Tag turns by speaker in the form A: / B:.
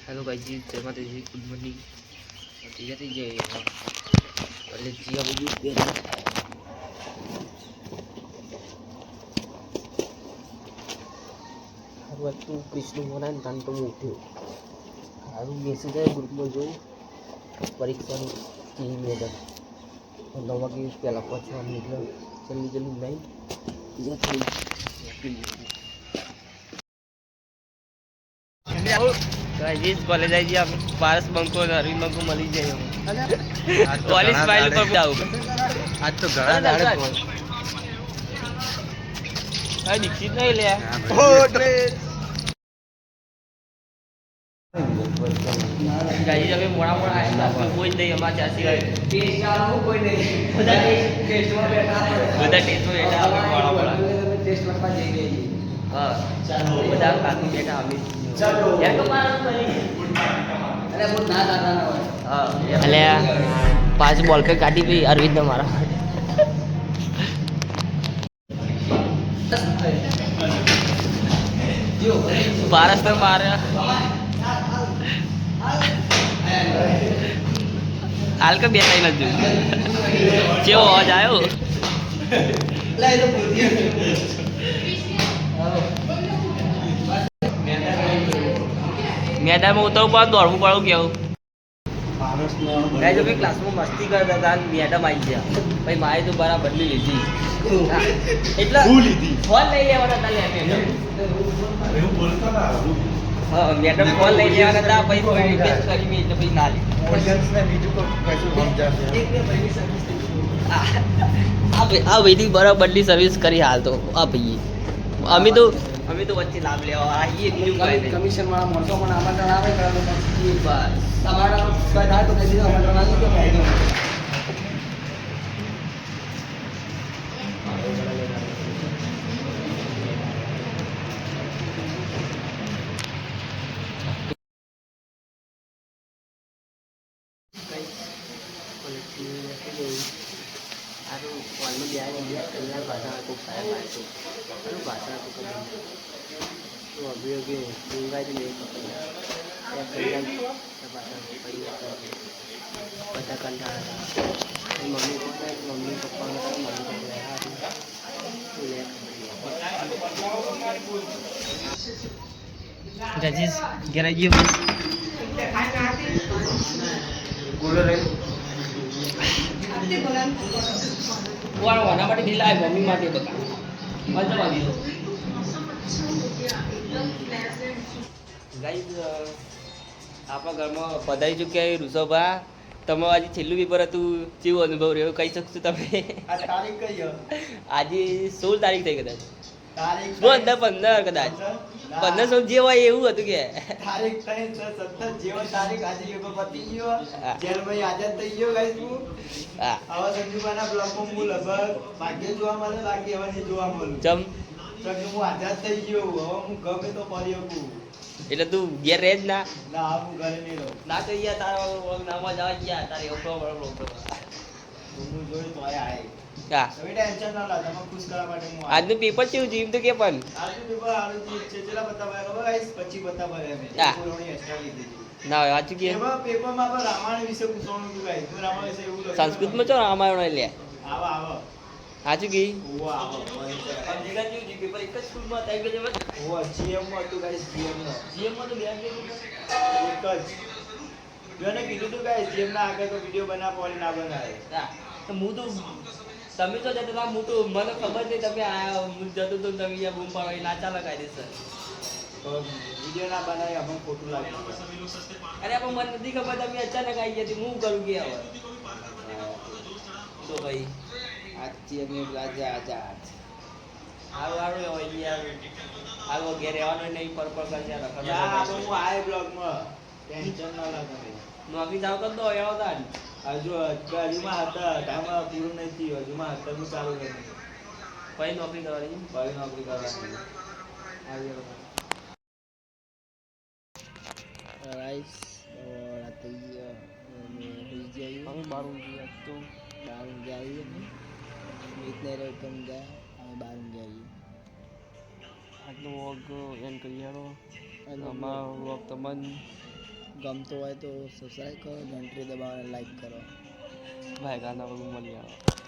A: Hello guys जी, जय माता दी, good morning. ठीक है, ये पहले जी अब ये हर वक्त कृष्ण होना है तन तो उठे हारू मैसेज है ग्रुप में जो परीक्षा की मैडम तो 9 वागे पहला पहुंचवा निकला जल्दी जल्दी नहीं या थोड़ी गाइस कॉलेज आई जी आप पारस बंको और अरविंद बंको मली जाए हम कॉलेज फाइल पर जाओ आज तो घड़ा दाड़े पहुंच भाई दीक्षित नहीं ले ओ ड्रेस गाइस अभी मोड़ा मोड़ा आया था कोई नहीं हमारे चाची का टेस्ट वाला कोई नहीं બધા ટેસ્ટ માં બેઠા બધા ટેસ્ટ में બેઠા આપણે મોड़ा મોड़ा ટેસ્ટ લખવા જઈ રહી हां ચાલો બધા કાકી બેઠા અમે ચાલો યાર તો મારા અરે બહુ ના દાદા ના હોય हां અલે 5 બોલ पे કાઢી ભઈ અરવિંદ ને મારા જો પારસ ને માર્યા हाल का बेटा ही लग जो आ जाओ ले तो पूछिए मैदान में उतर पर दौड़વું પડું કેવું ગાઈસ અભી ક્લાસ માં મસ્તી કરતા હતા મેડમ આવી ગયા ભાઈ મારે તો બરાબર બદલી લીધી એટલે હું લીધી ફોન લઈ લેવાના હતા લે મેડમ હું બોલતો ના હા મેડમ ફોન લઈ લેવાના હતા ભાઈ કોઈ રિક્વેસ્ટ કરી મે એટલે ભાઈ ના લે ઓડિયન્સ ને બીજું કોઈ કશું સમજાશે એક ને ભાઈની સર્વિસ આ ભાઈની બરાબર બદલી સર્વિસ કરી હાલ તો આ ભાઈ અમે તો વચ્ચે લાભ લેવા આઈએ બીજું કઈ કમિશન વાળા મોણસો પણ આમંત્રણ આવે કરવાનું બસ તમારા કોઈ થાય તો કદી આમંત્રણ આવી તો ફાયદો aduh kalau dia kena bahasa aku saya baca aduh bahasa aku kan wah dia gini tinggal di sini ya kalian bahasa aku baca kanda mami papa mami Gajis, kira aja. warna pada dilai mami mati bekas macam apa gitu guys apa ઘરમાં પધારી ચૂક્યા ઋષભા તમે આજે છેલ્લું paper હતું કેવો અનુભવ રહ્યો કહી શકશો તમે આ તારીખ કઈ આજે 16 તારીખ થઈ કદાચ તારીખ 15 કદાચ 15 જે હોય એવું હતું કે તારીખ 17 જેવો તારીખ આજે પેપર પતી ગયો જેલમાં આઝાદ થઈ ગયો ગાઈસ હું હા હવે સંજુબાના બ્લોગમાં હું લગભગ ભાગ્ય જોવા મળે બાકી હવે નહીં જોવા મળું જમ તો હું આઝાદ થઈ ગયો હવે હું ગમે તો ફરી શકું એટલે તું ઘેર રહે જ ના ના હું ઘરે નહીં રહું ના તો અહીંયા તારા નામમાં જવા ગયા તારે એવો પ્રોબ્લેમ હું જોઈ તો આય હા હવે ટેન્શન ના લા તમે ખુશ કરવા માટે હું આજનું પેપર કેવું જીમ તો કે પણ આજનું પેપર આલું છે ચેલા બતાવાય ખબર ગાઈસ પછી બતાવાય અમે કોરોની એક્સ્ટ્રા લીધી ના વાંચી કે એમાં પેપરમાં આપણે રામાયણ વિશે પૂછવાનું હતું ગાઈસ તો રામાયણ વિશે એવું લખ્યું સંસ્કૃતમાં ચો રામાયણ લે આવો સાચું કી ઓ આવો અંજેગા જે પેપર એક જ સ્કૂલમાં હતા કે જેમ ઓ જીએમ માં હતું ગાઈસ જીએમ માં તો બે એક જ જોને કીધું તું ગાઈસ જીએમ ના આગળ તો વિડિયો બનાવ પોલી ના બનાવે હા તો હું તો તમે તો જતા હતા હું તો મને ખબર નહીં તમે આયા હું જતો તો તમે અહીંયા બૂમ પાડવા ના ચાલે કાયદે સર તો વિડિયો ના બનાવી આપણને ખોટું લાગે અરે પણ મને નથી ખબર તમે અચાનક આવી ગયા હું કરું કે હવે તો ભાઈ આજથી અમે રાજા આજાદ આવું હોય યાર આવો ઘેર રહેવાનો નહીં પર કરજા રખડ યાર હું આય બ્લોગમાં ટેન્શન ના લાગે નોકરી જાવ કર દો એવો તાન હજુ હજુમાં હતા ટાઈમ પૂરું નહીં થયું હજુમાં હતા હું ચાલુ કરી કઈ નોકરી કરવાની આવી રાઈસ રાતે हम 12 तो 12 जाइए इतने रेट कम गया हमें 12 जाइए આટલો વોગ એન કરિયારો અમારો વોગ તમને
B: ગમતો હોય તો સબસ્ક્રાઈબ કરો, ઘંટડી દબાવો અને લાઈક કરો.
A: ભાઈ ગાના મળી આવો.